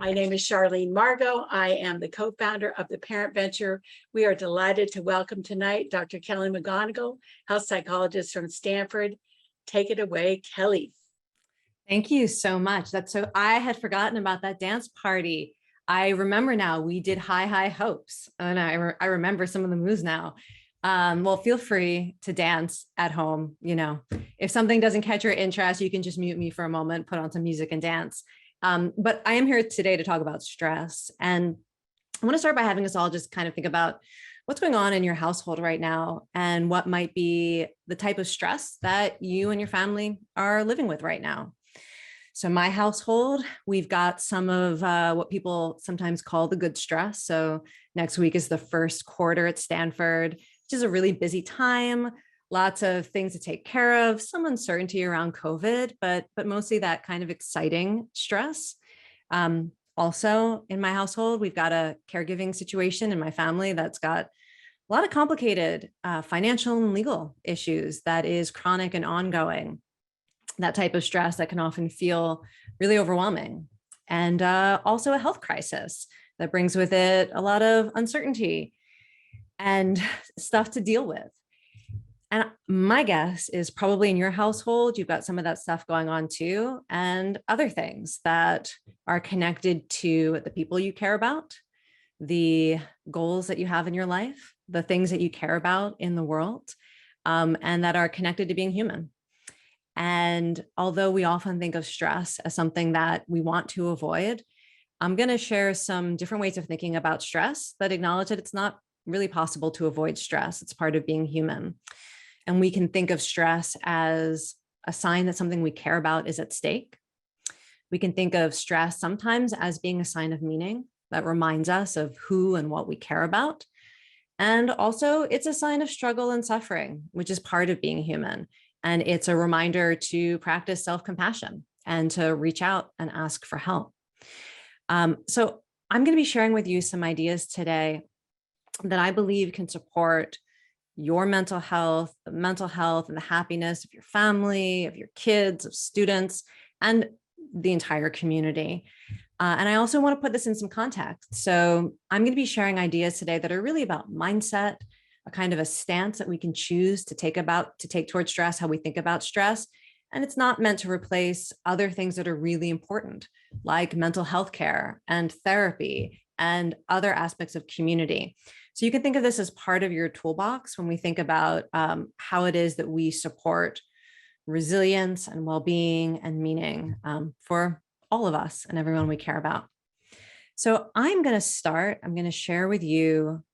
My name is Charlene Margot. I am the co-founder of the Parent Venture. We are delighted to welcome tonight Dr. Kelly McGonigal, health psychologist from Stanford. Take it away, Kelly. Thank you so much. I had forgotten about that dance party. I remember now we did High Hopes, and I remember some of the moves now. Well, feel free to dance at home. You know, if something doesn't catch your interest, you can just mute me for a moment, put on some music and dance. But I am here today to talk about stress. And I want to start by having us all just kind of think about what's going on in your household right now and what might be the type of stress that you and your family are living with right now. So my household, we've got some of what people sometimes call the good stress. So next week is the first quarter at Stanford, which is a really busy time, lots of things to take care of, some uncertainty around COVID, but mostly that kind of exciting stress. Also in my household, we've got a caregiving situation in my family that's got a lot of complicated financial and legal issues that is chronic and ongoing. That type of stress that can often feel really overwhelming. And also a health crisis that brings with it a lot of uncertainty and stuff to deal with. And my guess is probably in your household, you've got some of that stuff going on too, and other things that are connected to the people you care about, the goals that you have in your life, the things that you care about in the world, and that are connected to being human. And although we often think of stress as something that we want to avoid, I'm going to share some different ways of thinking about stress that acknowledge that it's not really possible to avoid stress. It's part of being human. And we can think of stress as a sign that something we care about is at stake. We can think of stress sometimes as being a sign of meaning that reminds us of who and what we care about. And also it's a sign of struggle and suffering, which is part of being human. And it's a reminder to practice self-compassion and to reach out and ask for help. So I'm going to be sharing with you some ideas today that I believe can support your mental health and the happiness of your family, of your kids, of students, and the entire community. And I also want to put this in some context. So I'm going to be sharing ideas today that are really about mindset, a kind of a stance that we can choose to take towards stress, how we think about stress. And it's not meant to replace other things that are really important, like mental health care and therapy and other aspects of community. So you can think of this as part of your toolbox when we think about how it is that we support resilience and well-being and meaning for all of us and everyone we care about. So I'm going to share with you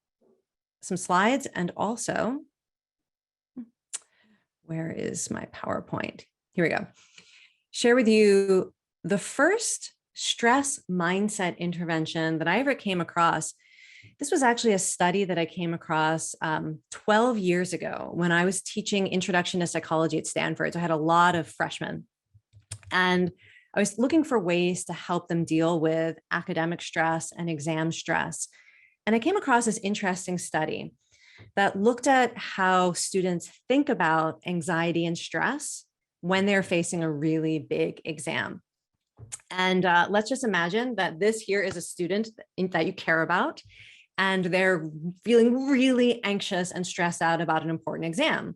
some slides, and also, where is my PowerPoint? Here we go. Share with you the first stress mindset intervention that I ever came across. This was actually a study that I came across 12 years ago when I was teaching Introduction to Psychology at Stanford. So I had a lot of freshmen, and I was looking for ways to help them deal with academic stress and exam stress. And I came across this interesting study that looked at how students think about anxiety and stress when they're facing a really big exam. And let's just imagine that this here is a student that you care about, and they're feeling really anxious and stressed out about an important exam.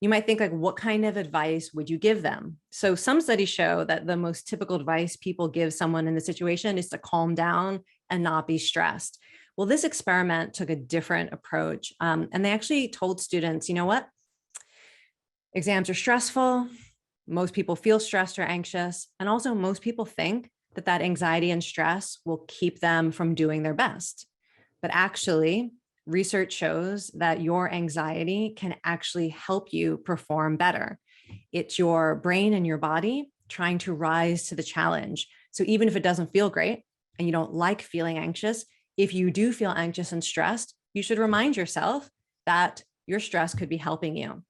You might think, like, what kind of advice would you give them? So some studies show that the most typical advice people give someone in the situation is to calm down and not be stressed. Well, this experiment took a different approach, and they actually told students, you know what? Exams are stressful. Most people feel stressed or anxious. And also most people think that that anxiety and stress will keep them from doing their best. But actually, research shows that your anxiety can actually help you perform better. It's your brain and your body trying to rise to the challenge. So even if it doesn't feel great and you don't like feeling anxious, if you do feel anxious and stressed, you should remind yourself that your stress could be helping you.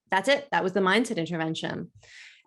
That's it. That was the mindset intervention.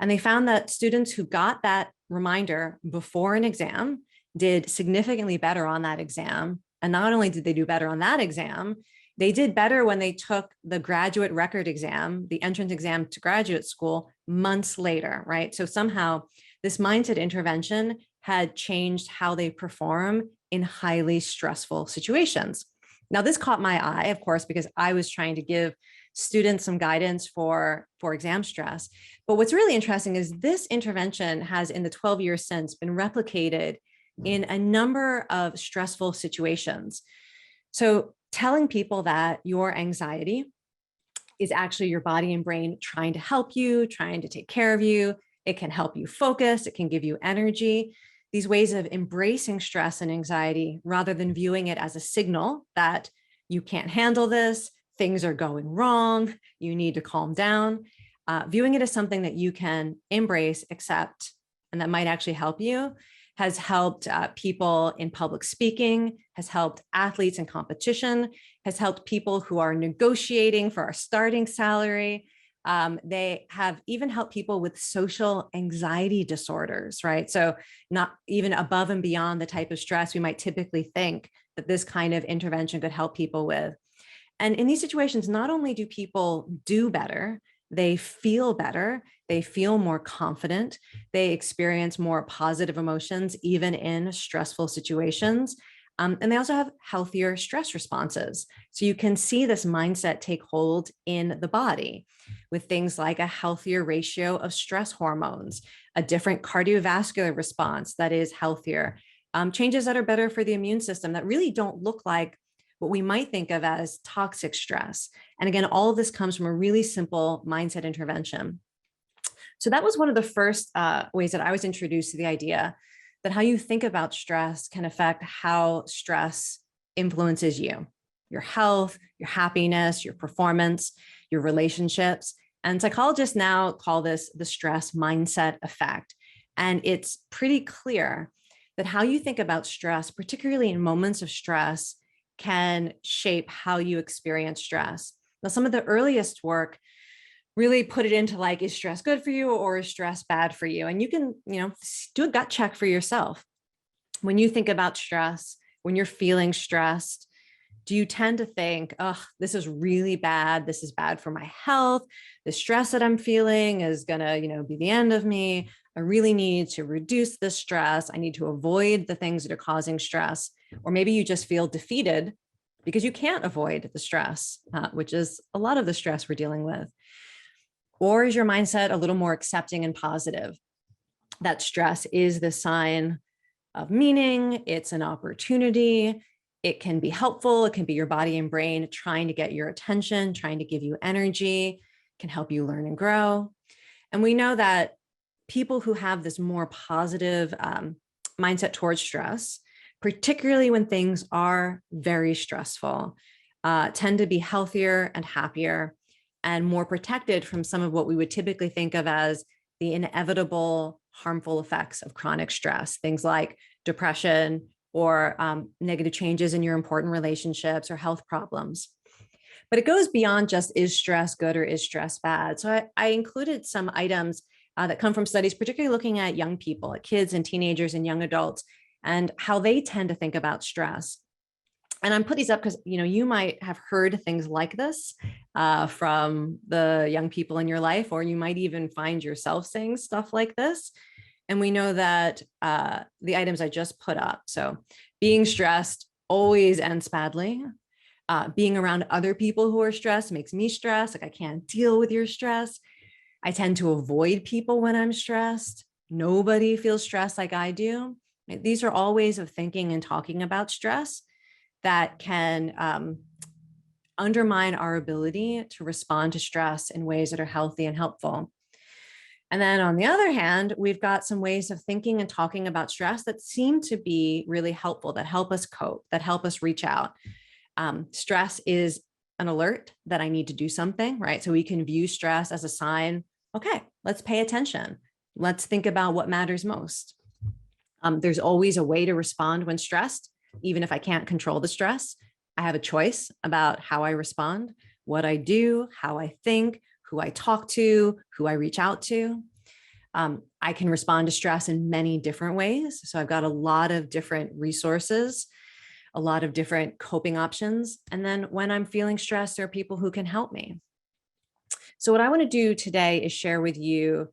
And they found that students who got that reminder before an exam did significantly better on that exam. And not only did they do better on that exam, they did better when they took the graduate record exam, the entrance exam to graduate school, months later, right? So somehow this mindset intervention had changed how they perform in highly stressful situations. Now, this caught my eye, of course, because I was trying to give students some guidance for exam stress. But what's really interesting is this intervention has, in the 12 years since, been replicated in a number of stressful situations. So telling people that your anxiety is actually your body and brain trying to help you, trying to take care of you. It can help you focus. It can give you energy. These ways of embracing stress and anxiety rather than viewing it as a signal that you can't handle this, things are going wrong, you need to calm down, viewing it as something that you can embrace, accept, and that might actually help you, has helped people in public speaking, has helped athletes in competition, has helped people who are negotiating for our starting salary. They have even helped people with social anxiety disorders, right? So not even above and beyond the type of stress we might typically think that this kind of intervention could help people with. And in these situations, not only do people do better, they feel better, they feel more confident, they experience more positive emotions, even in stressful situations. And they also have healthier stress responses. So you can see this mindset take hold in the body with things like a healthier ratio of stress hormones, a different cardiovascular response that is healthier, changes that are better for the immune system that really don't look like what we might think of as toxic stress. And again, all of this comes from a really simple mindset intervention. So that was one of the first ways that I was introduced to the idea that how you think about stress can affect how stress influences you, your health, your happiness, your performance, your relationships. And psychologists now call this the stress mindset effect. And it's pretty clear that how you think about stress, particularly in moments of stress, can shape how you experience stress. Now, some of the earliest work really put it into like, is stress good for you or is stress bad for you? And you can, do a gut check for yourself. When you think about stress, when you're feeling stressed, do you tend to think, oh, this is really bad. This is bad for my health. The stress that I'm feeling is gonna, be the end of me. I really need to reduce the stress. I need to avoid the things that are causing stress. Or maybe you just feel defeated because you can't avoid the stress, which is a lot of the stress we're dealing with. Or is your mindset a little more accepting and positive? That stress is the sign of meaning, it's an opportunity, it can be helpful, it can be your body and brain trying to get your attention, trying to give you energy, can help you learn and grow. And we know that people who have this more positive mindset towards stress, particularly when things are very stressful, tend to be healthier and happier and more protected from some of what we would typically think of as the inevitable harmful effects of chronic stress, things like depression or negative changes in your important relationships or health problems. But it goes beyond just, is stress good or is stress bad? So I included some items that come from studies, particularly looking at young people, at kids and teenagers and young adults, and how they tend to think about stress. And I'm putting these up because, you might have heard things like this from the young people in your life, or you might even find yourself saying stuff like this. And we know that the items I just put up, so being stressed always ends badly. Being around other people who are stressed makes me stressed. Like, I can't deal with your stress. I tend to avoid people when I'm stressed. Nobody feels stressed like I do. These are all ways of thinking and talking about stress that can undermine our ability to respond to stress in ways that are healthy and helpful. And then on the other hand, we've got some ways of thinking and talking about stress that seem to be really helpful, that help us cope, that help us reach out. Stress is an alert that I need to do something, right? So we can view stress as a sign, okay, let's pay attention. Let's think about what matters most. There's always a way to respond when stressed, even if I can't control the stress. I have a choice about how I respond, what I do, how I think, who I talk to, who I reach out to. I can respond to stress in many different ways. So I've got a lot of different resources, a lot of different coping options. And then when I'm feeling stressed, there are people who can help me. So what I want to do today is share with you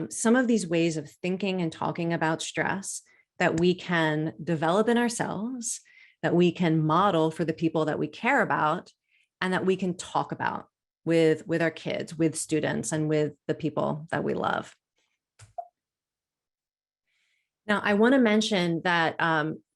some of these ways of thinking and talking about stress that we can develop in ourselves, that we can model for the people that we care about, and that we can talk about with our kids, with students, and with the people that we love. Now, I want to mention that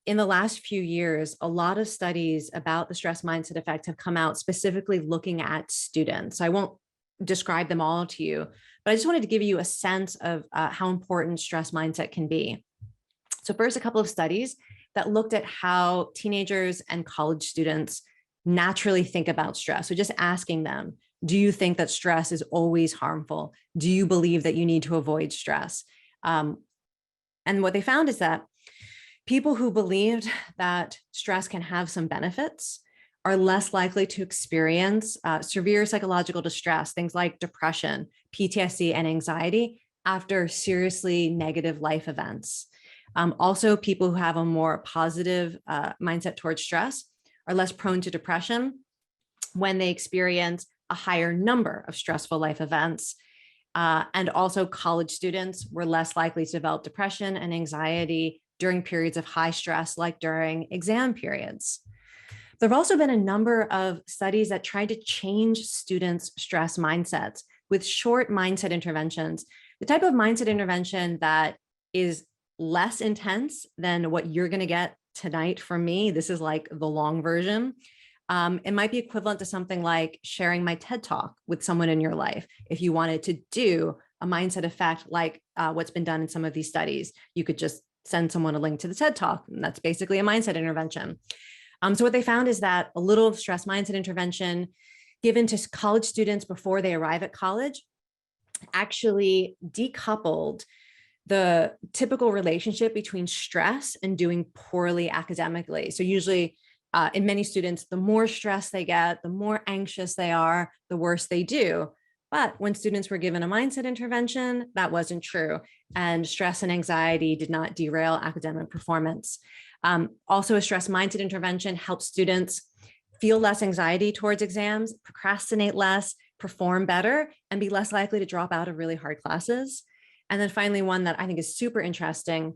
in the last few years, a lot of studies about the stress mindset effect have come out specifically looking at students. I won't describe them all to you, but I just wanted to give you a sense of how important stress mindset can be. So first, a couple of studies that looked at how teenagers and college students naturally think about stress. So just asking them, do you think that stress is always harmful? Do you believe that you need to avoid stress? And what they found is that people who believed that stress can have some benefits are less likely to experience severe psychological distress, things like depression, PTSD, and anxiety after seriously negative life events. Also, people who have a more positive mindset towards stress are less prone to depression when they experience a higher number of stressful life events. And also college students were less likely to develop depression and anxiety during periods of high stress, like during exam periods. There have also been a number of studies that tried to change students' stress mindsets with short mindset interventions, the type of mindset intervention that is less intense than what you're going to get tonight from me. This is like the long version. It might be equivalent to something like sharing my TED Talk with someone in your life. If you wanted to do a mindset effect like what's been done in some of these studies, you could just send someone a link to the TED Talk, and that's basically a mindset intervention. So what they found is that a little stress mindset intervention given to college students before they arrive at college actually decoupled the typical relationship between stress and doing poorly academically. So usually in many students, the more stress they get, the more anxious they are, the worse they do. But when students were given a mindset intervention, that wasn't true. And stress and anxiety did not derail academic performance. Also, a stress mindset intervention helps students feel less anxiety towards exams, procrastinate less, perform better, and be less likely to drop out of really hard classes. And then finally, one that I think is super interesting,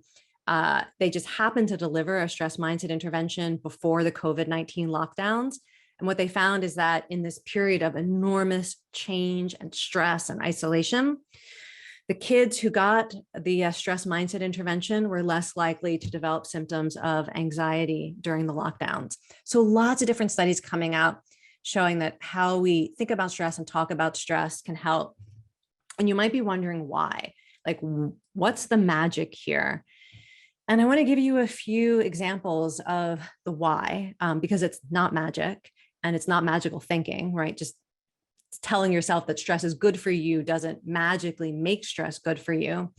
they just happened to deliver a stress mindset intervention before the COVID-19 lockdowns. And what they found is that in this period of enormous change and stress and isolation, the kids who got the stress mindset intervention were less likely to develop symptoms of anxiety during the lockdowns. So lots of different studies coming out showing that how we think about stress and talk about stress can help. And you might be wondering why, like, what's the magic here? And I want to give you a few examples of the why, because it's not magic and it's not magical thinking, right? Just telling yourself that stress is good for you doesn't magically make stress good for you.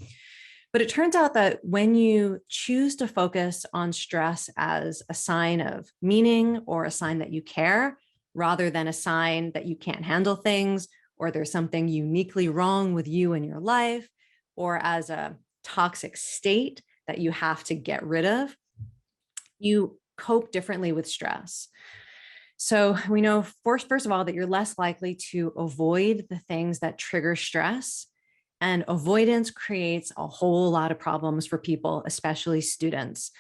But it turns out that when you choose to focus on stress as a sign of meaning or a sign that you care, rather than a sign that you can't handle things, or there's something uniquely wrong with you in your life, or as a toxic state that you have to get rid of, you cope differently with stress. So we know first of all, that you're less likely to avoid the things that trigger stress, and avoidance creates a whole lot of problems for people, especially students.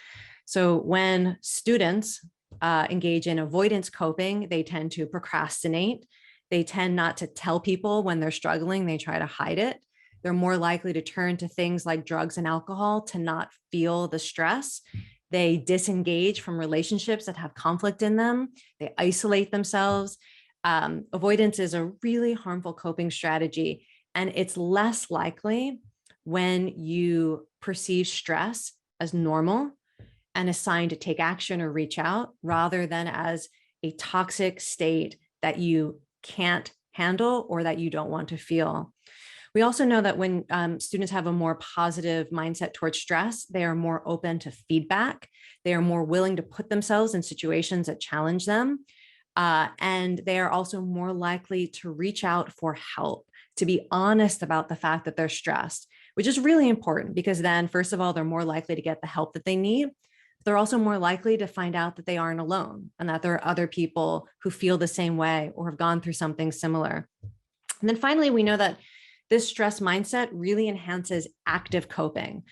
So when students engage in avoidance coping, they tend to procrastinate. They tend not to tell people when they're struggling. They try to hide it. They're more likely to turn to things like drugs and alcohol to not feel the stress. They disengage from relationships that have conflict in them. They isolate themselves. Avoidance is a really harmful coping strategy, and it's less likely when you perceive stress as normal and a sign to take action or reach out, rather than as a toxic state that you can't handle or that you don't want to feel. We also know that when students have a more positive mindset towards stress, they are more open to feedback. They are more willing to put themselves in situations that challenge them. And they are also more likely to reach out for help, to be honest about the fact that they're stressed, which is really important because then, first of all, they're more likely to get the help that they need. They're also more likely to find out that they aren't alone and that there are other people who feel the same way or have gone through something similar. And then finally, we know that this stress mindset really enhances active coping.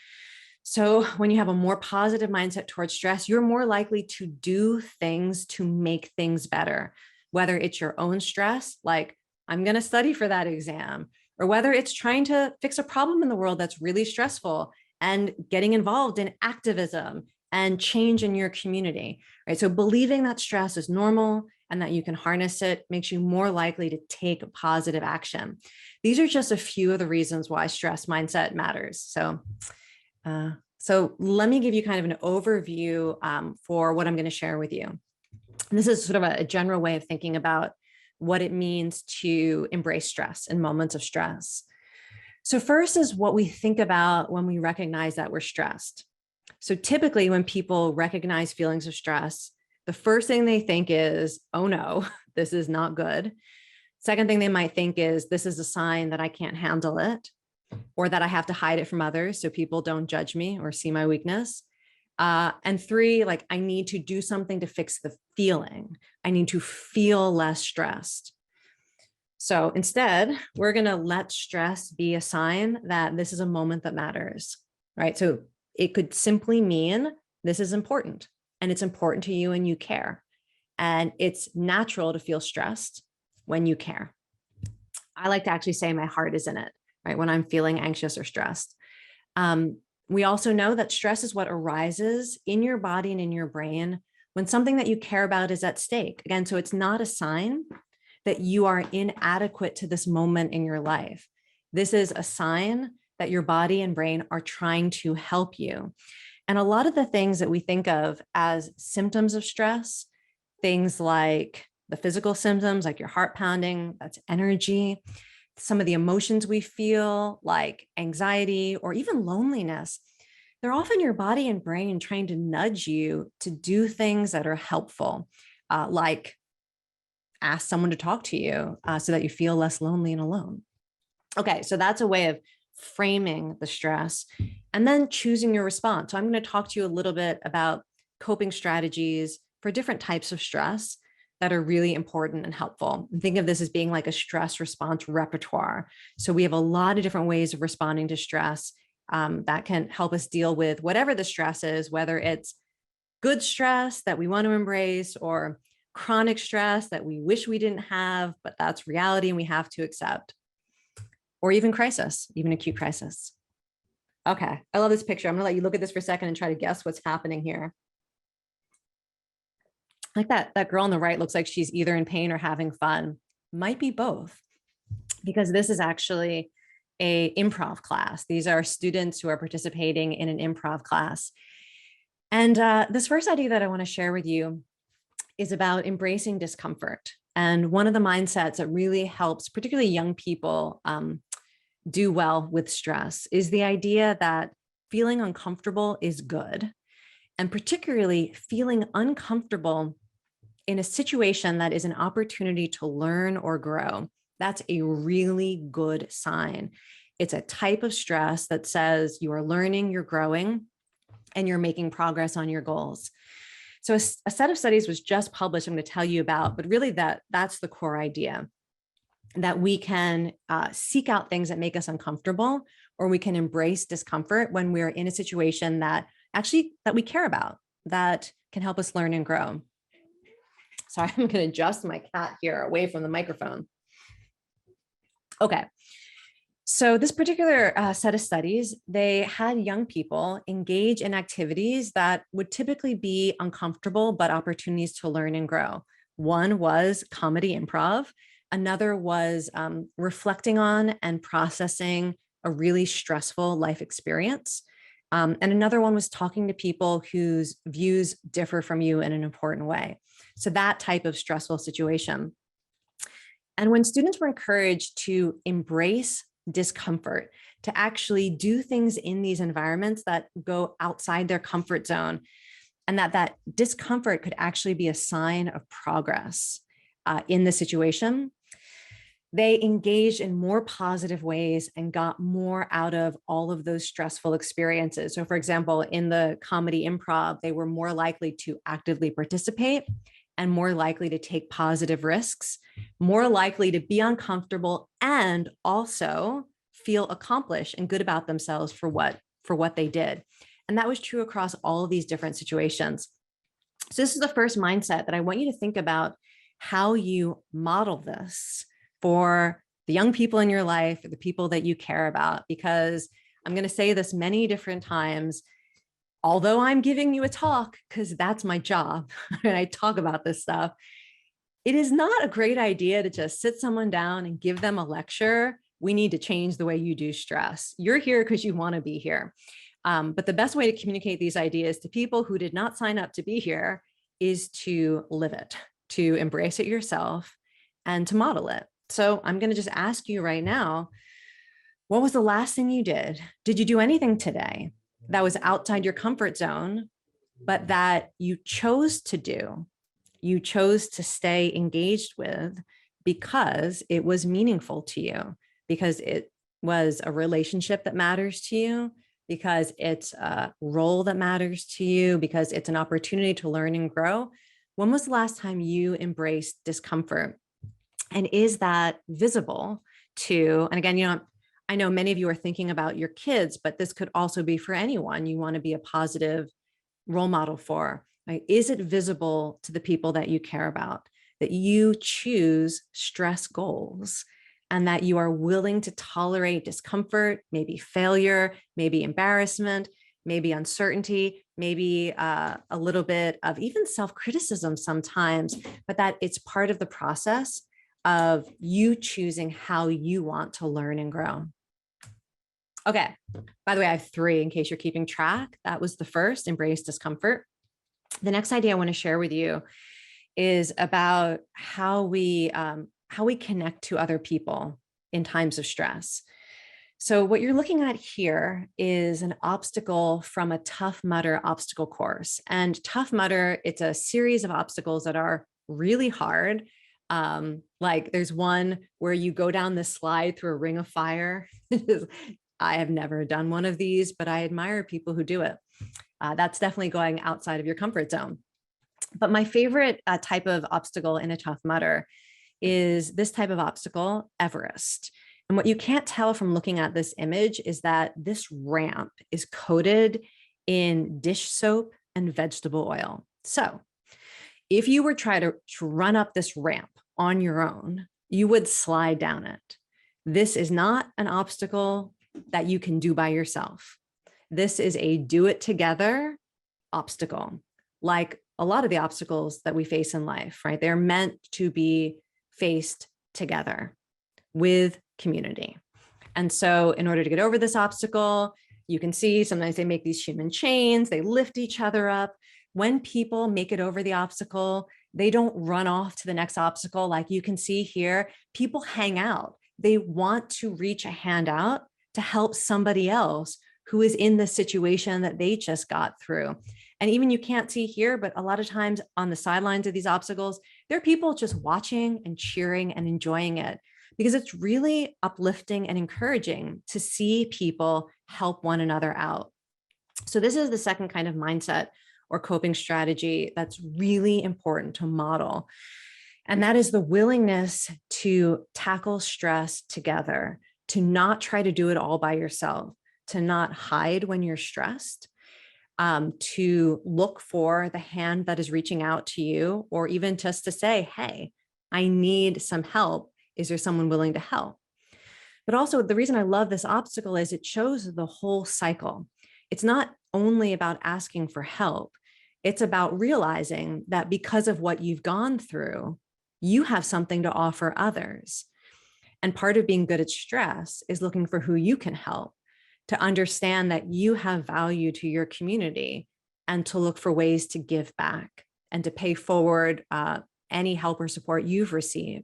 So when you have a more positive mindset towards stress, you're more likely to do things to make things better, whether it's your own stress, like I'm going to study for that exam, or whether it's trying to fix a problem in the world that's really stressful and getting involved in activism and change in your community, right? So believing that stress is normal and that you can harness it makes you more likely to take positive action. These are just a few of the reasons why stress mindset matters. So let me give you kind of an overview for what I'm going to share with you. And this is sort of a general way of thinking about what it means to embrace stress in moments of stress. So first is what we think about when we recognize that we're stressed. So typically when people recognize feelings of stress, the first thing they think is, oh no, this is not good. Second thing they might think is, this is a sign that I can't handle it, or that I have to hide it from others so people don't judge me or see my weakness. And three, like I need to do something to fix the feeling. I need to feel less stressed. So instead, we're going to let stress be a sign that this is a moment that matters, right? So it could simply mean this is important and it's important to you and you care. And it's natural to feel stressed when you care. I like to actually say my heart is in it, right? When I'm feeling anxious or stressed. We also know that stress is what arises in your body and in your brain when something that you care about is at stake. Again, so it's not a sign that you are inadequate to this moment in your life. This is a sign that your body and brain are trying to help you. And a lot of the things that we think of as symptoms of stress, things like the physical symptoms, like your heart pounding, that's energy. Some of the emotions we feel, like anxiety or even loneliness, they're often your body and brain trying to nudge you to do things that are helpful, like ask someone to talk to you so that you feel less lonely and alone. Okay, so that's a way of framing the stress and then choosing your response. So I'm going to talk to you a little bit about coping strategies for different types of stress that are really important and helpful. And think of this as being like a stress response repertoire. So we have a lot of different ways of responding to stress that can help us deal with whatever the stress is, whether it's good stress that we want to embrace or chronic stress that we wish we didn't have, but that's reality and we have to accept, or even crisis, even acute crisis. Okay, I love this picture. I'm gonna let you look at this for a second and try to guess what's happening here. Like that girl on the right looks like she's either in pain or having fun. Might be both, because this is actually a improv class. These are students who are participating in an improv class. And this first idea that I want to share with you is about embracing discomfort. And one of the mindsets that really helps, particularly young people, do well with stress is the idea that feeling uncomfortable is good. And particularly feeling uncomfortable in a situation that is an opportunity to learn or grow. That's a really good sign. It's a type of stress that says you are learning, you're growing, and you're making progress on your goals. So a set of studies was just published I'm going to tell you about, but really that's the core idea, that we can seek out things that make us uncomfortable, or we can embrace discomfort when we're in a situation that we care about, that can help us learn and grow. Sorry, I'm going to adjust my cat here away from the microphone. Okay. So this particular set of studies, they had young people engage in activities that would typically be uncomfortable, but opportunities to learn and grow. One was comedy improv. Another was reflecting on and processing a really stressful life experience. And another one was talking to people whose views differ from you in an important way. So that type of stressful situation. And when students were encouraged to embrace discomfort, to actually do things in these environments that go outside their comfort zone, and that discomfort could actually be a sign of progress in the situation, they engaged in more positive ways and got more out of all of those stressful experiences. So for example, in the comedy improv, they were more likely to actively participate and more likely to take positive risks, more likely to be uncomfortable and also feel accomplished and good about themselves for what they did. And that was true across all of these different situations. So this is the first mindset that I want you to think about how you model this for the young people in your life, or the people that you care about, because I'm going to say this many different times, although I'm giving you a talk because that's my job and I talk about this stuff, it is not a great idea to just sit someone down and give them a lecture. We need to change the way you do stress. You're here because you want to be here. But the best way to communicate these ideas to people who did not sign up to be here is to live it, to embrace it yourself, and to model it. So I'm going to just ask you right now, what was the last thing you did? Did you do anything today that was outside your comfort zone, but that you chose to do? You chose to stay engaged with because it was meaningful to you, because it was a relationship that matters to you, because it's a role that matters to you, because it's an opportunity to learn and grow. When was the last time you embraced discomfort? And is that visible to, and again, I know many of you are thinking about your kids, but this could also be for anyone you want to be a positive role model for, right? Is it visible to the people that you care about, that you choose stress goals and that you are willing to tolerate discomfort, maybe failure, maybe embarrassment, maybe uncertainty, maybe a little bit of even self-criticism sometimes, but that it's part of the process of you choosing how you want to learn and grow. Okay, by the way, I have 3 in case you're keeping track. That was the first, embrace discomfort. The next idea I want to share with you is about how we connect to other people in times of stress. So what you're looking at here is an obstacle from a Tough Mudder obstacle course. And Tough Mudder, it's a series of obstacles that are really hard. Like there's one where you go down this slide through a ring of fire. I have never done one of these, but I admire people who do it. That's definitely going outside of your comfort zone. But my favorite type of obstacle in a Tough Mudder is this type of obstacle, Everest. And what you can't tell from looking at this image is that this ramp is coated in dish soap and vegetable oil. So if you were trying to run up this ramp on your own, you would slide down it. This is not an obstacle that you can do by yourself. This is a do it together obstacle, like a lot of the obstacles that we face in life, right? They're meant to be faced together with community. And so in order to get over this obstacle, you can see sometimes they make these human chains, they lift each other up. When people make it over the obstacle, they don't run off to the next obstacle. Like you can see here, people hang out. They want to reach a hand out to help somebody else who is in the situation that they just got through. And even you can't see here, but a lot of times on the sidelines of these obstacles, there are people just watching and cheering and enjoying it, because it's really uplifting and encouraging to see people help one another out. So this is the second kind of mindset or coping strategy that's really important to model. And that is the willingness to tackle stress together, to not try to do it all by yourself, to not hide when you're stressed, to look for the hand that is reaching out to you, or even just to say, hey, I need some help. Is there someone willing to help? But also the reason I love this obstacle is it shows the whole cycle. It's not only about asking for help. It's about realizing that because of what you've gone through, you have something to offer others. And part of being good at stress is looking for who you can help, to understand that you have value to your community, and to look for ways to give back and to pay forward any help or support you've received.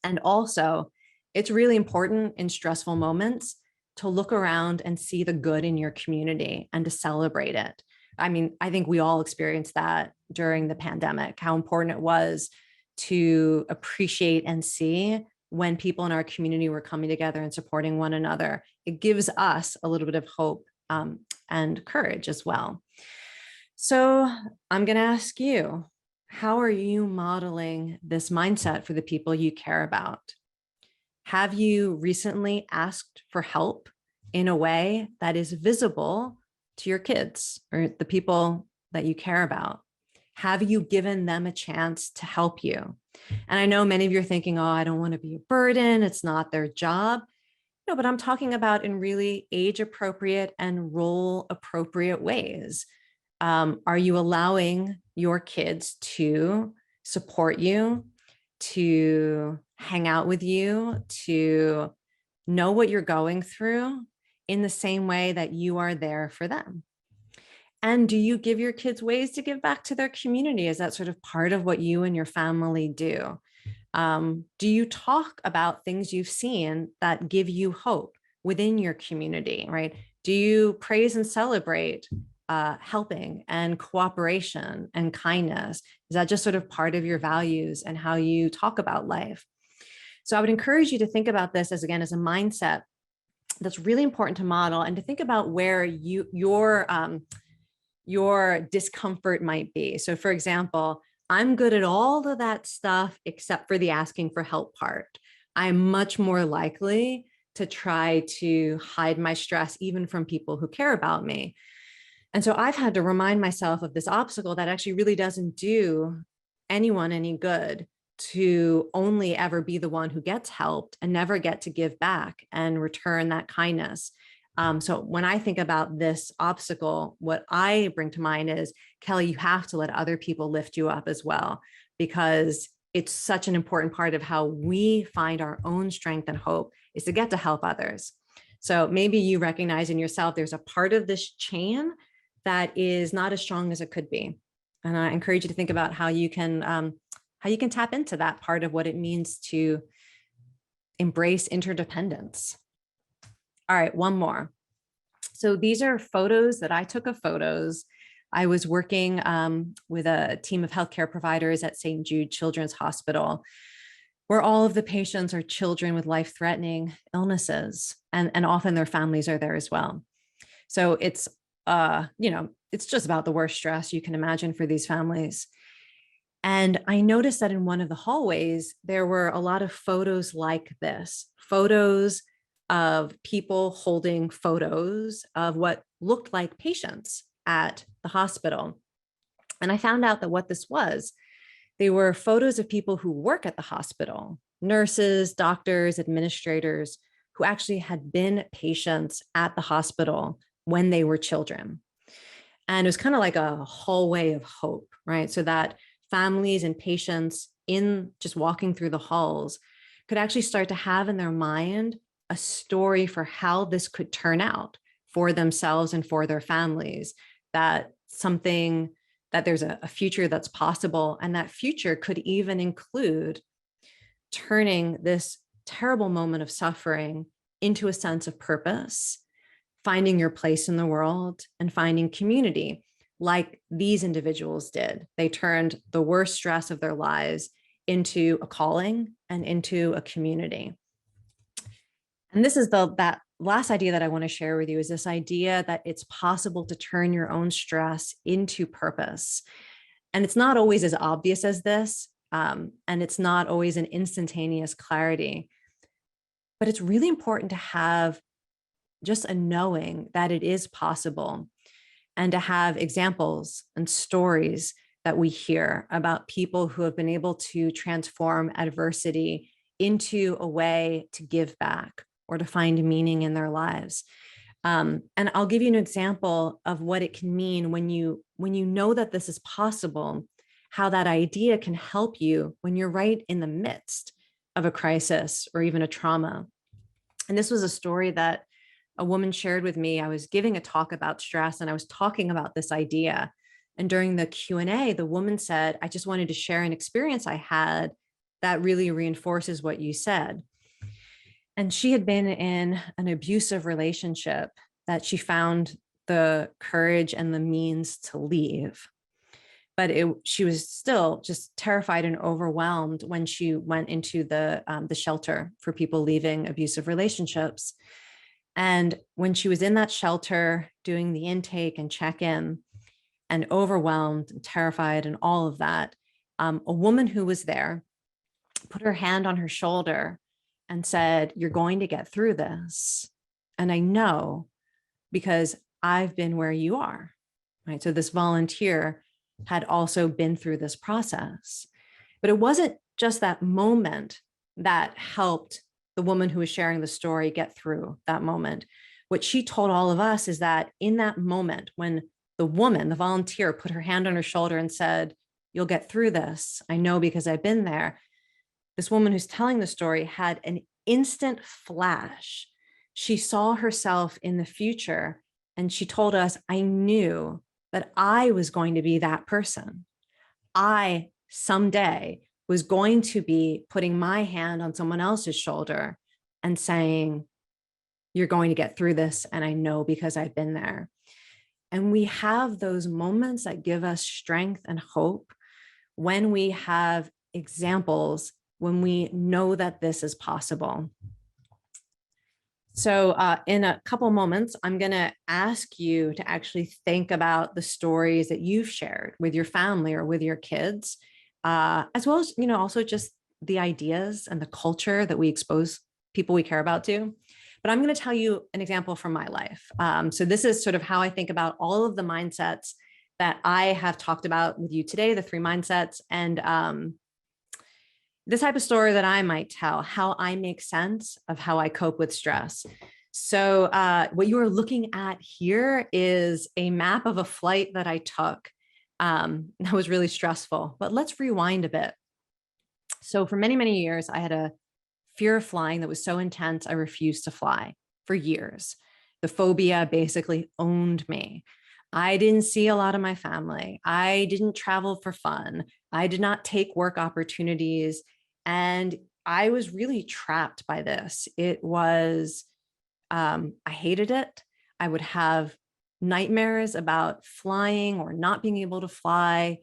And also, it's really important in stressful moments to look around and see the good in your community and to celebrate it. I mean, I think we all experienced that during the pandemic, how important it was to appreciate and see when people in our community were coming together and supporting one another. It gives us a little bit of hope and courage as well. So I'm going to ask you, how are you modeling this mindset for the people you care about? Have you recently asked for help in a way that is visible to your kids or the people that you care about? Have you given them a chance to help you? And I know many of you are thinking, oh, I don't want to be a burden. It's not their job. No, but I'm talking about in really age appropriate and role appropriate ways. Are you allowing your kids to support you, to hang out with you, to know what you're going through in the same way that you are there for them? And do you give your kids ways to give back to their community? Is that sort of part of what you and your family do? Do you talk about things you've seen that give you hope within your community, right? Do you praise and celebrate helping and cooperation and kindness? Is that just sort of part of your values and how you talk about life? So I would encourage you to think about this as, again, as a mindset that's really important to model, and to think about where your discomfort might be. So for example, I'm good at all of that stuff except for the asking for help part. I'm much more likely to try to hide my stress even from people who care about me. And so I've had to remind myself of this obstacle that actually really doesn't do anyone any good, to only ever be the one who gets helped and never get to give back and return that kindness. So when I think about this obstacle, what I bring to mind is, Kelly, you have to let other people lift you up as well, because it's such an important part of how we find our own strength and hope, is to get to help others. So maybe you recognize in yourself, there's a part of this chain that is not as strong as it could be. And I encourage you to think about how you can tap into that part of what it means to embrace interdependence. All right, one more. So these are photos that I took of photos. I was working with a team of healthcare providers at St. Jude Children's Hospital, where all of the patients are children with life-threatening illnesses, and often their families are there as well. So it's it's just about the worst stress you can imagine for these families. And I noticed that in one of the hallways, there were a lot of photos like this, photos of people holding photos of what looked like patients at the hospital. And I found out that what this was, they were photos of people who work at the hospital, nurses, doctors, administrators, who actually had been patients at the hospital when they were children. And it was kind of like a hallway of hope, right? So that families and patients in just walking through the halls could actually start to have in their mind a story for how this could turn out for themselves and for their families, that there's a future that's possible. And that future could even include turning this terrible moment of suffering into a sense of purpose, finding your place in the world, and finding community like these individuals did. They turned the worst stress of their lives into a calling and into a community. And this is that last idea that I want to share with you, is this idea that it's possible to turn your own stress into purpose. And it's not always as obvious as this, and it's not always an instantaneous clarity, but it's really important to have just a knowing that it is possible, and to have examples and stories that we hear about people who have been able to transform adversity into a way to give back or to find meaning in their lives. And I'll give you an example of what it can mean when you know that this is possible, how that idea can help you when you're right in the midst of a crisis or even a trauma. And this was a story that a woman shared with me. I was giving a talk about stress and I was talking about this idea. And during the Q&A, the woman said, I just wanted to share an experience I had that really reinforces what you said. And she had been in an abusive relationship that she found the courage and the means to leave. But she was still just terrified and overwhelmed when she went into the shelter for people leaving abusive relationships. And when she was in that shelter doing the intake and check-in, and overwhelmed and terrified and all of that, a woman who was there put her hand on her shoulder and said, you're going to get through this. And I know, because I've been where you are, right? So this volunteer had also been through this process. But it wasn't just that moment that helped the woman who was sharing the story get through that moment. What she told all of us is that in that moment, when the woman, the volunteer, put her hand on her shoulder and said, "You'll get through this. I know because I've been there." This woman who's telling the story had an instant flash. She saw herself in the future and she told us, "I knew that I was going to be that person. I someday was going to be putting my hand on someone else's shoulder and saying, 'You're going to get through this. And I know because I've been there.'" And we have those moments that give us strength and hope when we have examples, when we know that this is possible. So in a couple moments, I'm going to ask you to actually think about the stories that you've shared with your family or with your kids, as well as, also just the ideas and the culture that we expose people we care about to. But I'm going to tell you an example from my life. So this is sort of how I think about all of the mindsets that I have talked about with you today, the 3 mindsets, and the type of story that I might tell, how I make sense of how I cope with stress. So what you are looking at here is a map of a flight that I took that was really stressful, but let's rewind a bit. So for many, many years, I had a fear of flying that was so intense, I refused to fly for years. The phobia basically owned me. I didn't see a lot of my family. I didn't travel for fun. I did not take work opportunities. And I was really trapped by this. It was, I hated it. I would have nightmares about flying or not being able to fly.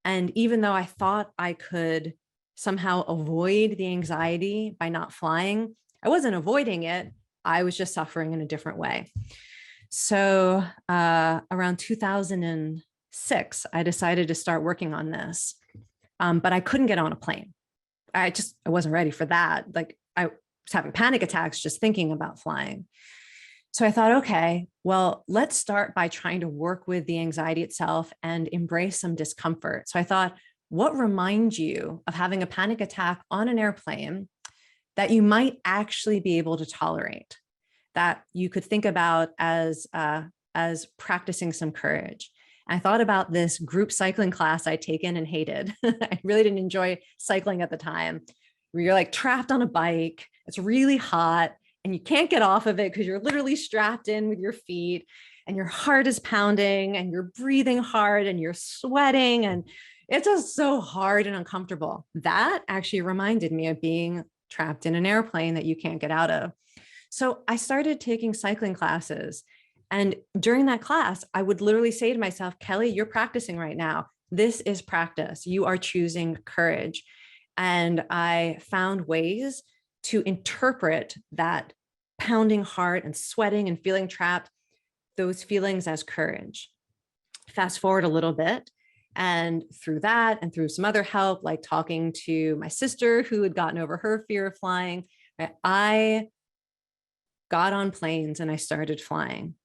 And even though I thought I could somehow avoid the anxiety by not flying, I wasn't avoiding it. I was just suffering in a different way. So around 2006, I decided to start working on this, but I couldn't get on a plane. I wasn't ready for that. Like I was having panic attacks just thinking about flying. So I thought, okay, well, let's start by trying to work with the anxiety itself and embrace some discomfort. So I thought, what reminds you of having a panic attack on an airplane that you might actually be able to tolerate, that you could think about as practicing some courage? And I thought about this group cycling class I'd taken and hated. I really didn't enjoy cycling at the time, where you're like trapped on a bike. It's really hot and you can't get off of it because you're literally strapped in with your feet and your heart is pounding and you're breathing hard and you're sweating and it's just so hard and uncomfortable. That actually reminded me of being trapped in an airplane that you can't get out of. So I started taking cycling classes. And during that class, I would literally say to myself, "Kelly, you're practicing right now. This is practice. You are choosing courage." And I found ways to interpret that pounding heart and sweating and feeling trapped, those feelings as courage. Fast forward a little bit. And through that and through some other help, like talking to my sister who had gotten over her fear of flying, I got on planes and I started flying.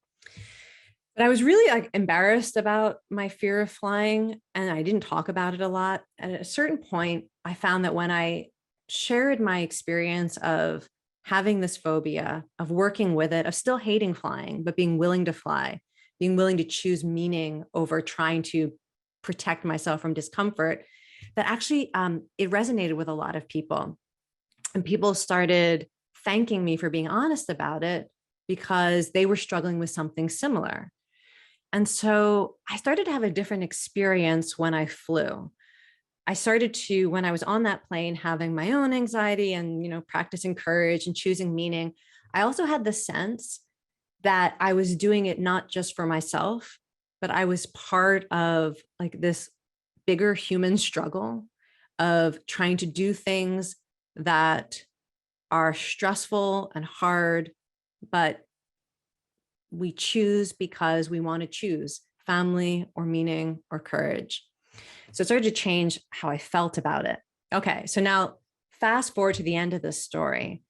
But I was really embarrassed about my fear of flying and I didn't talk about it a lot. And at a certain point, I found that when I shared my experience of having this phobia, of working with it, of still hating flying, but being willing to fly, being willing to choose meaning over trying to protect myself from discomfort, that actually it resonated with a lot of people. And people started thanking me for being honest about it because they were struggling with something similar. And so I started to have a different experience when I flew. I started to, when I was on that plane, having my own anxiety and, practicing courage and choosing meaning, I also had the sense that I was doing it not just for myself, but I was part of this bigger human struggle of trying to do things that are stressful and hard, but we choose because we want to choose family or meaning or courage. So it started to change how I felt about it. Okay, so now fast forward to the end of this story.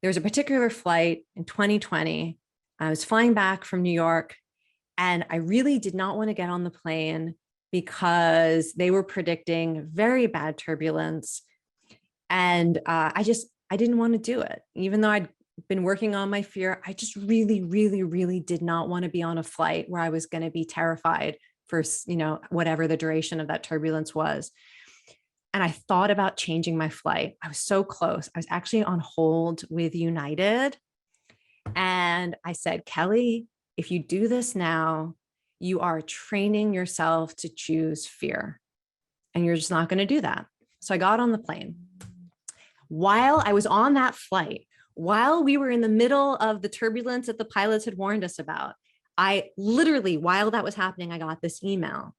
There was a particular flight in 2020. I was flying back from New York And I really did not want to get on the plane because they were predicting very bad turbulence. And I didn't want to do it. Even though I'd been working on my fear, I just really, really, really did not want to be on a flight where I was going to be terrified for, whatever the duration of that turbulence was. And I thought about changing my flight. I was so close. I was actually on hold with United. And I said, Kelly, if you do this now, you are training yourself to choose fear. And you're just not going to do that. So I got on the plane. While I was on that flight, while we were in the middle of the turbulence that the pilots had warned us about, I literally, while that was happening, I got this email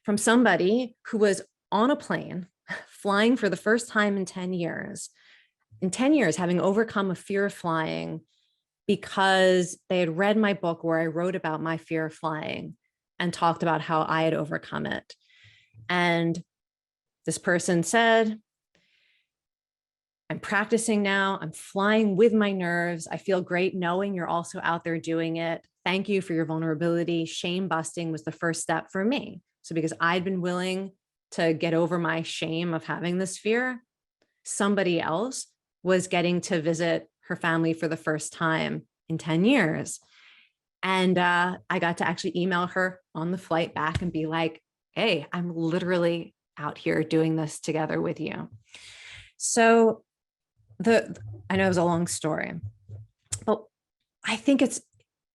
from somebody who was on a plane flying for the first time in 10 years, having overcome a fear of flying because they had read my book where I wrote about my fear of flying and talked about how I had overcome it. And this person said, I'm practicing now. I'm flying with my nerves. I feel great knowing you're also out there doing it. Thank you for your vulnerability. Shame busting was the first step for me. So because I'd been willing to get over my shame of having this fear, somebody else was getting to visit her family for the first time in 10 years. And I got to actually email her on the flight back and be like, hey, I'm literally out here doing this together with you. So I know it was a long story, but I think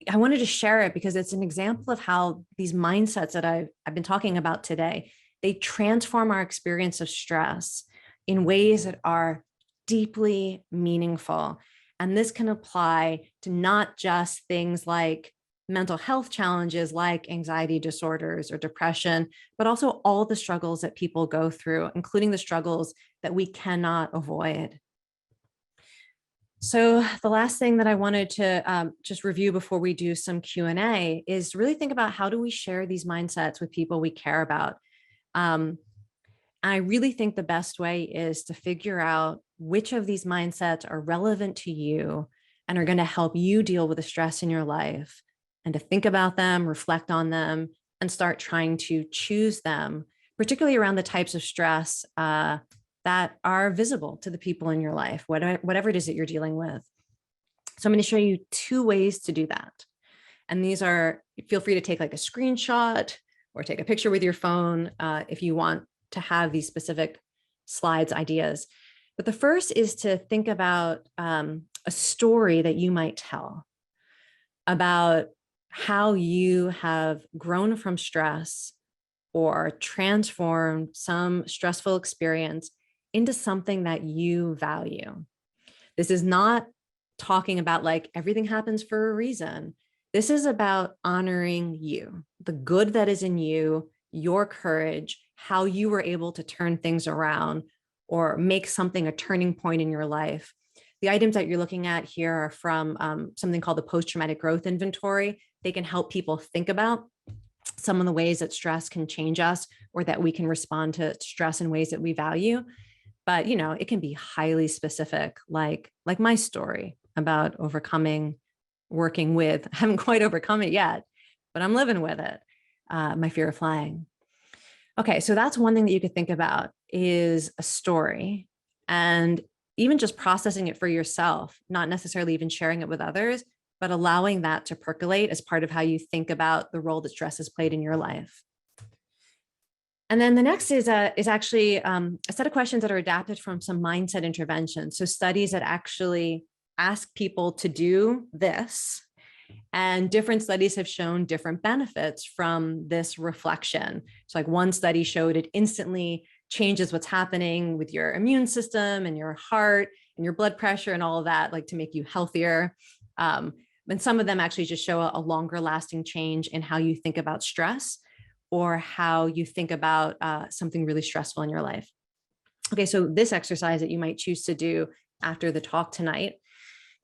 I wanted to share it because it's an example of how these mindsets that I've been talking about today, they transform our experience of stress in ways that are deeply meaningful. And this can apply to not just things like mental health challenges like anxiety disorders or depression, but also all the struggles that people go through, including the struggles that we cannot avoid. So the last thing that I wanted to just review before we do some Q&A is really think about how do we share these mindsets with people we care about. I really think the best way is to figure out which of these mindsets are relevant to you and are going to help you deal with the stress in your life, and to think about them, reflect on them, and start trying to choose them, particularly around the types of stress that are visible to the people in your life, whatever it is that you're dealing with. So I'm going to show you 2 ways to do that. And these are, feel free to take like a screenshot or take a picture with your phone if you want to have these specific slides, ideas. But the first is to think about a story that you might tell about how you have grown from stress or transformed some stressful experience into something that you value. This is not talking about like everything happens for a reason. This is about honoring you, the good that is in you, your courage, how you were able to turn things around or make something a turning point in your life. The items that you're looking at here are from something called the post-traumatic growth inventory. They can help people think about some of the ways that stress can change us or that we can respond to stress in ways that we value. But, it can be highly specific, like my story about working with, I haven't quite overcome it yet, but I'm living with it, my fear of flying. Okay, so that's one thing that you could think about is a story, and even just processing it for yourself, not necessarily even sharing it with others, but allowing that to percolate as part of how you think about the role that stress has played in your life. And then the next is actually a set of questions that are adapted from some mindset interventions. So studies that actually ask people to do this, and different studies have shown different benefits from this reflection. So like one study showed it instantly changes what's happening with your immune system and your heart and your blood pressure and all of that, like to make you healthier. And some of them actually just show a longer lasting change in how you think about stress or how you think about something really stressful in your life. Okay, so this exercise that you might choose to do after the talk tonight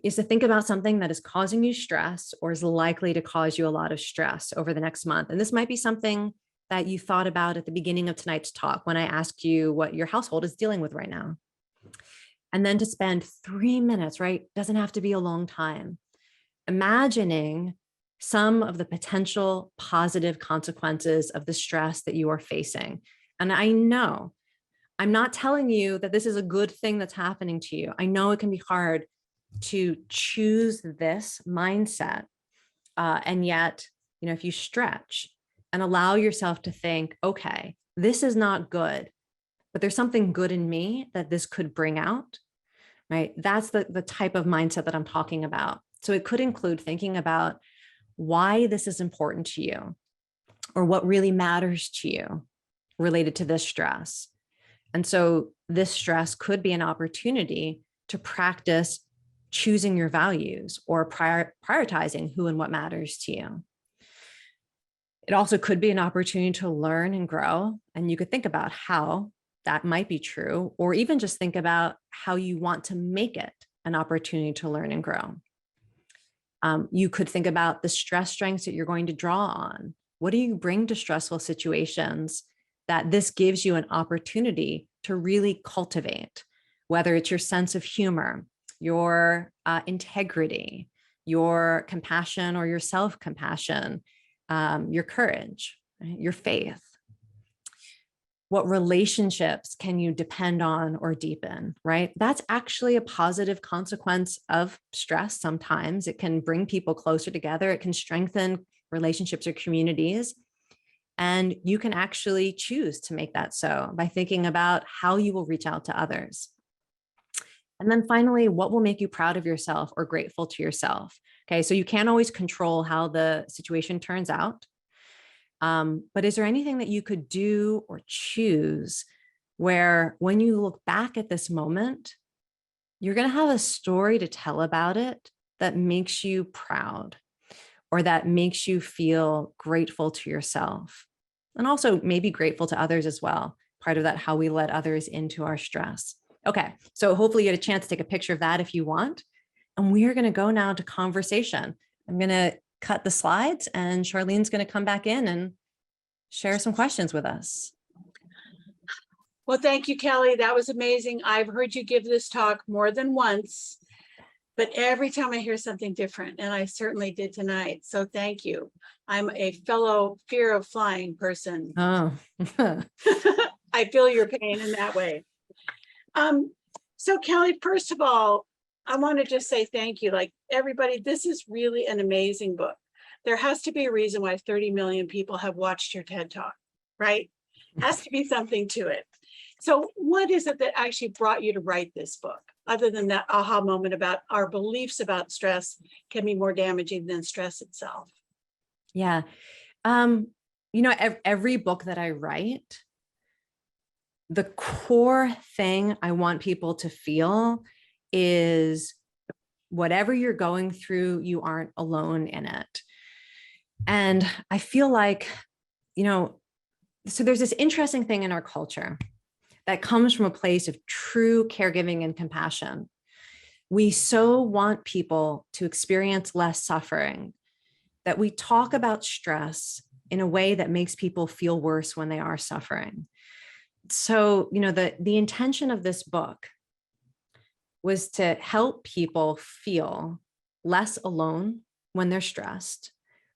is to think about something that is causing you stress or is likely to cause you a lot of stress over the next month. And this might be something that you thought about at the beginning of tonight's talk when I asked you what your household is dealing with right now. And then to spend 3 minutes, right? Doesn't have to be a long time, imagining some of the potential positive consequences of the stress that you are facing. And I know I'm not telling you that this is a good thing that's happening to you. I know it can be hard to choose this mindset. And yet, if you stretch and allow yourself to think, okay, this is not good, but there's something good in me that this could bring out, right? That's the type of mindset that I'm talking about. So it could include thinking about why this is important to you or what really matters to you related to this stress. And so this stress could be an opportunity to practice choosing your values or prioritizing who and what matters to you. It also could be an opportunity to learn and grow. And you could think about how that might be true, or even just think about how you want to make it an opportunity to learn and grow. You could think about the stress strengths that you're going to draw on. What do you bring to stressful situations that this gives you an opportunity to really cultivate, whether it's your sense of humor, your integrity, your compassion or your self-compassion, your courage, right? Your faith. What relationships can you depend on or deepen, right? That's actually a positive consequence of stress. Sometimes it can bring people closer together. It can strengthen relationships or communities. And you can actually choose to make that so by thinking about how you will reach out to others. And then finally, what will make you proud of yourself or grateful to yourself? Okay, so you can't always control how the situation turns out. But is there anything that you could do or choose where when you look back at this moment, you're going to have a story to tell about it that makes you proud or that makes you feel grateful to yourself and also maybe grateful to others as well. Part of that, how we let others into our stress. Okay, so hopefully you get a chance to take a picture of that if you want. And we are going to go now to conversation. I'm going to cut the slides and Charlene's going to come back in and share some questions with us. Well, thank you, Kelly. That was amazing. I've heard you give this talk more than once, but every time I hear something different, and I certainly did tonight. So thank you. I'm a fellow fear of flying person. Oh, I feel your pain in that way. So Kelly, first of all, I want to just say thank you. Like everybody, this is really an amazing book. There has to be a reason why 30 million people have watched your TED Talk, right? Has to be something to it. So what is it that actually brought you to write this book, other than that aha moment about our beliefs about stress can be more damaging than stress itself? yeah. Every book that I write, the core thing I want people to feel is whatever you're going through, you aren't alone in it. And I feel like, so there's this interesting thing in our culture that comes from a place of true caregiving and compassion. We so want people to experience less suffering that we talk about stress in a way that makes people feel worse when they are suffering. So, the intention of this book was to help people feel less alone when they're stressed,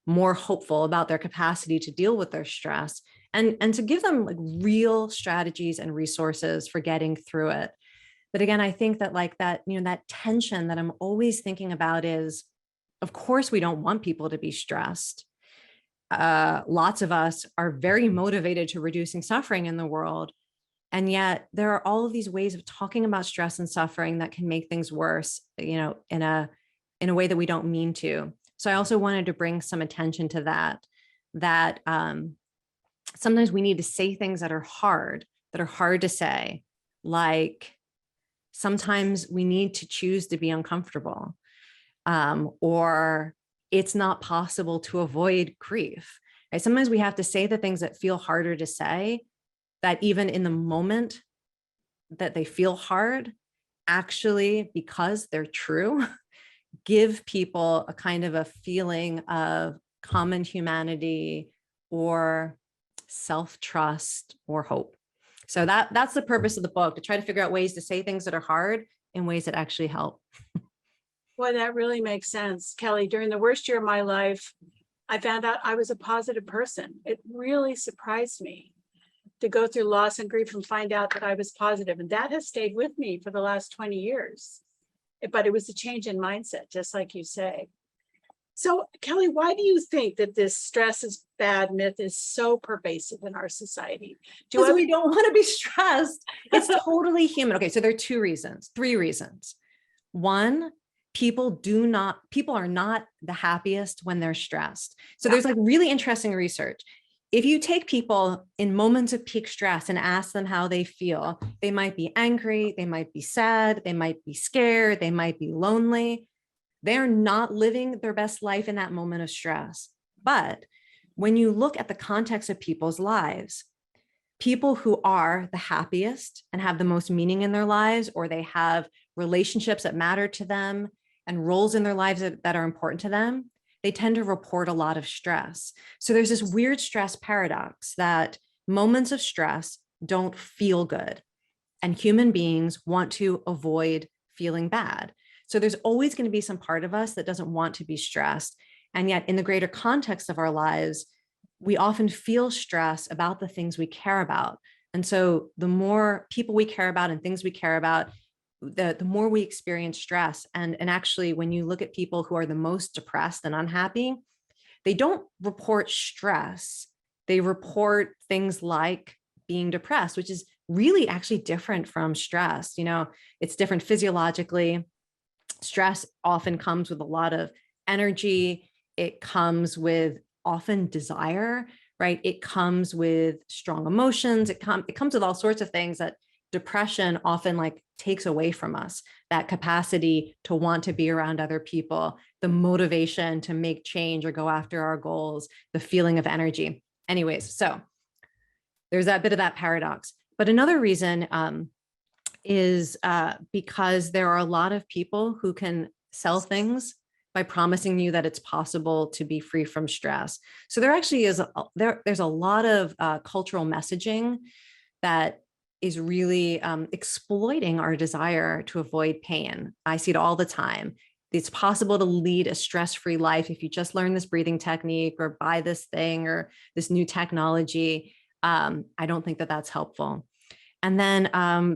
more hopeful about their capacity to deal with their stress, and to give them like real strategies and resources for getting through it. But again, I think that that tension that I'm always thinking about is, of course, we don't want people to be stressed. Lots of us are very motivated to reducing suffering in the world. And yet there are all of these ways of talking about stress and suffering that can make things worse, in a way that we don't mean to. So I also wanted to bring some attention to that sometimes we need to say things that are hard to say, like sometimes we need to choose to be uncomfortable, or it's not possible to avoid grief. Right? Sometimes we have to say the things that feel harder to say, that even in the moment that they feel hard, actually, because they're true, give people a kind of a feeling of common humanity or self-trust or hope. So that's the purpose of the book, to try to figure out ways to say things that are hard in ways that actually help. Boy, that really makes sense. Kelly, during the worst year of my life, I found out I was a positive person. It really surprised me to go through loss and grief and find out that I was positive. And that has stayed with me for the last 20 years. But it was a change in mindset, just like you say. So, Kelly, why do you think that this stress is bad myth is so pervasive in our society? Because we don't want to be stressed. It's totally human. Okay, so there are three reasons. One, people are not the happiest when they're stressed. So there's like really interesting research. If you take people in moments of peak stress and ask them how they feel, they might be angry, they might be sad, they might be scared, they might be lonely. They're not living their best life in that moment of stress. But when you look at the context of people's lives, people who are the happiest and have the most meaning in their lives, or they have relationships that matter to them and roles in their lives that are important to them, they tend to report a lot of stress. So there's this weird stress paradox that moments of stress don't feel good, and human beings want to avoid feeling bad. So there's always going to be some part of us that doesn't want to be stressed. And yet in the greater context of our lives, we often feel stress about the things we care about. And so the more people we care about and things we care about, the more we experience stress. And actually, when you look at people who are the most depressed and unhappy, they don't report stress. They report things like being depressed, which is really actually different from stress. You know, it's different physiologically. Stress often comes with a lot of energy. It comes with often desire, right? It comes with strong emotions. It comes with all sorts of things that depression often like takes away from us, that capacity to want to be around other people, the motivation to make change or go after our goals, the feeling of energy. Anyways, so there's that bit of that paradox. But another reason is because there are a lot of people who can sell things by promising you that it's possible to be free from stress. So there actually is there's a lot of cultural messaging that is really exploiting our desire to avoid pain. I see it all the time. It's possible to lead a stress-free life if you just learn this breathing technique or buy this thing or this new technology. I don't think that that's helpful. And then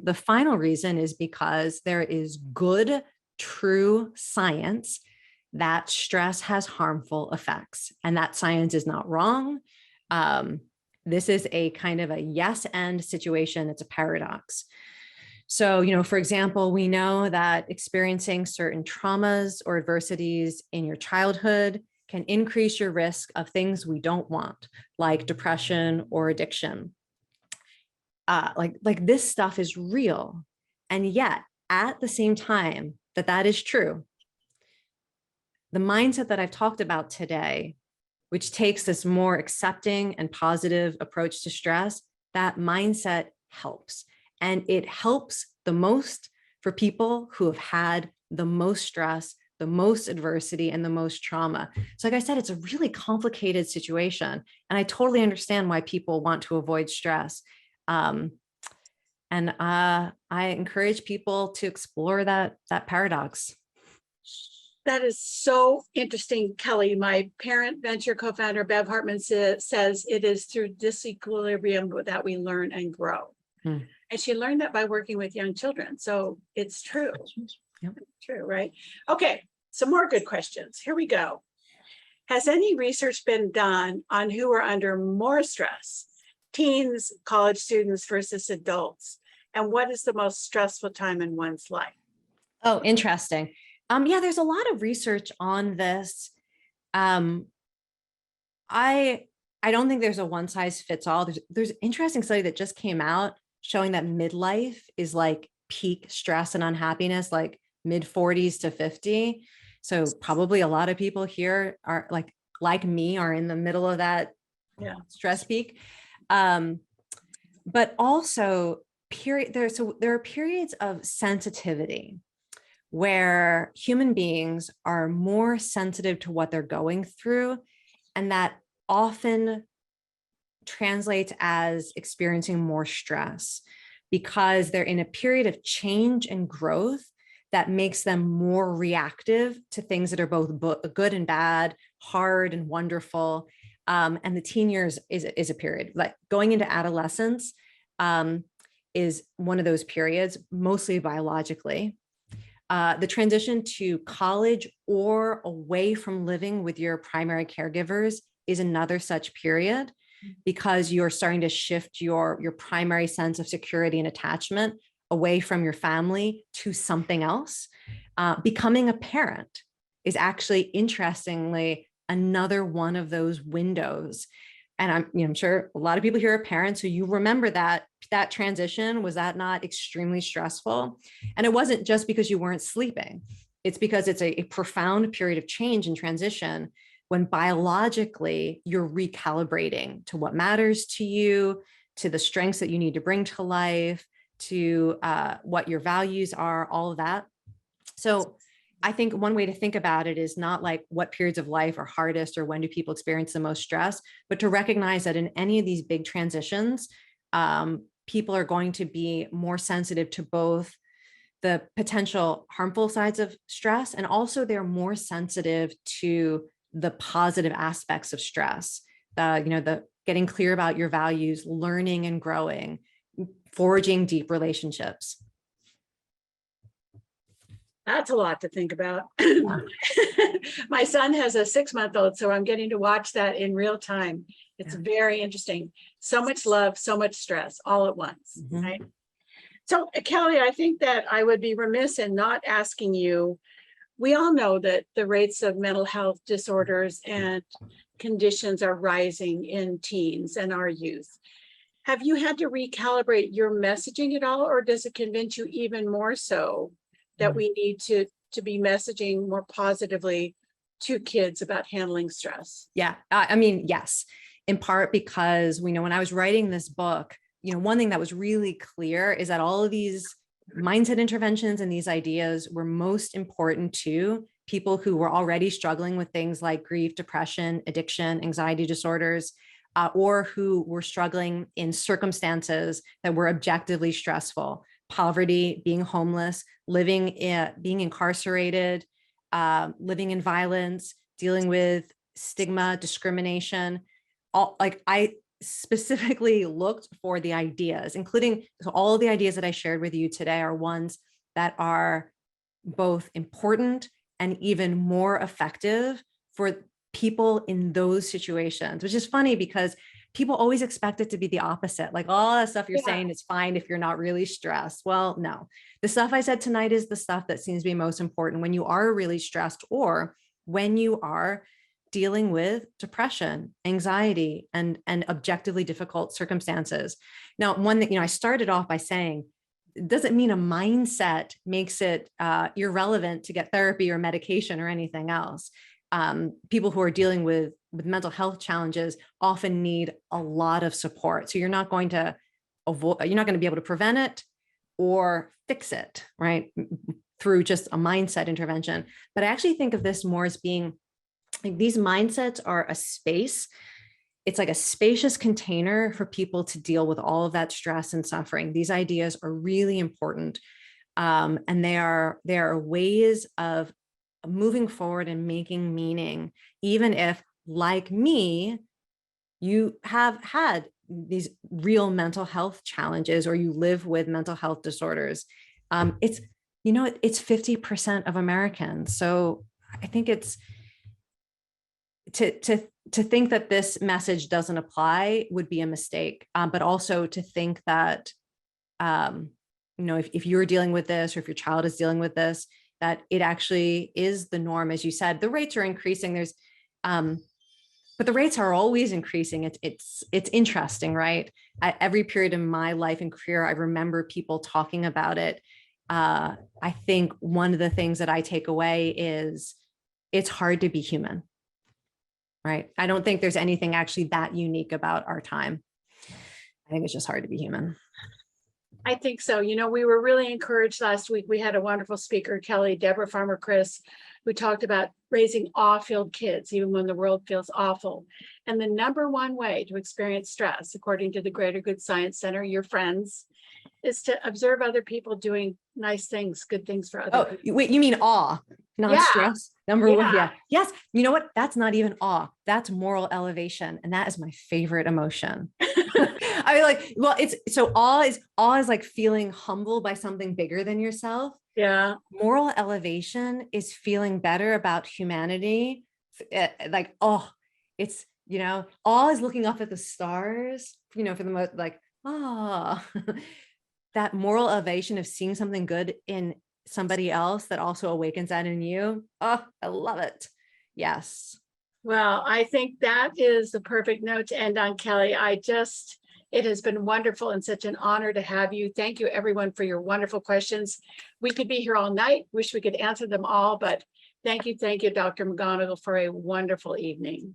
the final reason is because there is good, true science that stress has harmful effects, and that science is not wrong. This is a kind of a yes and situation. It's a paradox. So, you know, for example, we know that experiencing certain traumas or adversities in your childhood can increase your risk of things we don't want, like depression or addiction. Like this stuff is real. And yet at the same time that is true, the mindset that I've talked about today, which takes this more accepting and positive approach to stress, that mindset helps. And it helps the most for people who have had the most stress, the most adversity, and the most trauma. So like I said, it's a really complicated situation. And I totally understand why people want to avoid stress. And I encourage people to explore that paradox. That is so interesting, Kelly. My parent venture co-founder, Bev Hartman, says it is through disequilibrium that we learn and grow. And she learned that by working with young children. So it's true. Yep. It's true, right? Okay, some more good questions. Here we go. Has any research been done on who are under more stress, teens, college students versus adults? And what is the most stressful time in one's life? Oh, interesting. Yeah, there's a lot of research on this. I don't think there's a one size fits all. There's an interesting study that just came out showing that midlife is like peak stress and unhappiness, like mid 40s to 50. So probably a lot of people here are like me are in the middle of that stress peak. But also there are periods of sensitivity where human beings are more sensitive to what they're going through, and that often translates as experiencing more stress because they're in a period of change and growth that makes them more reactive to things that are both good and bad, hard and wonderful. And the teen years is a period, like going into adolescence is one of those periods, mostly biologically. The transition to college or away from living with your primary caregivers is another such period, because you're starting to shift your primary sense of security and attachment away from your family to something else. Becoming a parent is actually, interestingly, another one of those windows. And I'm sure a lot of people here are parents, so you remember that transition. Was that not extremely stressful? And it wasn't just because you weren't sleeping. It's because it's a profound period of change and transition when biologically you're recalibrating to what matters to you, to the strengths that you need to bring to life, to what your values are, all of that. So I think one way to think about it is not like what periods of life are hardest or when do people experience the most stress, but to recognize that in any of these big transitions, people are going to be more sensitive to both the potential harmful sides of stress, and also they're more sensitive to the positive aspects of stress. The getting clear about your values, learning and growing, forging deep relationships. That's a lot to think about. My son has a 6-month-old, so I'm getting to watch that in real time. It's very interesting. So much love, so much stress all at once, right? So Kelly, I think that I would be remiss in not asking you, we all know that the rates of mental health disorders and conditions are rising in teens and our youth. Have you had to recalibrate your messaging at all, or does it convince you even more so that we need to be messaging more positively to kids about handling stress? Yeah, I mean, yes, in part because we know when I was writing this book, one thing that was really clear is that all of these mindset interventions and these ideas were most important to people who were already struggling with things like grief, depression, addiction, anxiety disorders, or who were struggling in circumstances that were objectively stressful: poverty, being homeless, being incarcerated, living in violence, dealing with stigma, discrimination. I specifically looked for the ideas, including all of the ideas that I shared with you today are ones that are both important and even more effective for people in those situations, which is funny because people always expect it to be the opposite. Like all that stuff you're saying is fine if you're not really stressed. Well, no, the stuff I said tonight is the stuff that seems to be most important when you are really stressed, or when you are dealing with depression, anxiety, and objectively difficult circumstances. Now, one that, I started off by saying, it doesn't mean a mindset makes it irrelevant to get therapy or medication or anything else. People who are dealing with mental health challenges often need a lot of support. So you're not going to be able to prevent it or fix it, right, through just a mindset intervention. But I actually think of this more as being like, these mindsets are a space. It's like a spacious container for people to deal with all of that stress and suffering. These ideas are really important. And they are ways of moving forward and making meaning, even if, like me, you have had these real mental health challenges or you live with mental health disorders. It's 50% of Americans. So I think it's to think that this message doesn't apply would be a mistake. But also to think that, if you're dealing with this, or if your child is dealing with this, that it actually is the norm. As you said, the rates are increasing. But the rates are always increasing. It's interesting, right? At every period in my life and career, I remember people talking about it. I think one of the things that I take away is it's hard to be human, right? I don't think there's anything actually that unique about our time. I think it's just hard to be human. I think so. We were really encouraged last week. We had a wonderful speaker, Kelly, Deborah Farmer-Chris, who talked about raising awe-filled kids, even when the world feels awful. And the number one way to experience stress, according to the Greater Good Science Center, your friends, is to observe other people doing nice things, good things for other Oh, people. wait, you mean awe, not Yeah. stress? Number one, Yeah. yeah. Yes. You know what? That's not even awe. That's moral elevation. And that is my favorite emotion. I like, well, it's so awe is like feeling humbled by something bigger than yourself. Yeah. Moral elevation is feeling better about humanity. Like, oh, it's, awe is looking up at the stars, for the most, like, oh, that moral elevation of seeing something good in somebody else that also awakens that in you. Oh, I love it. Yes. Well, I think that is the perfect note to end on, Kelly. It has been wonderful and such an honor to have you. Thank you, everyone, for your wonderful questions. We could be here all night. Wish we could answer them all, but thank you, Dr. McGonigal, for a wonderful evening.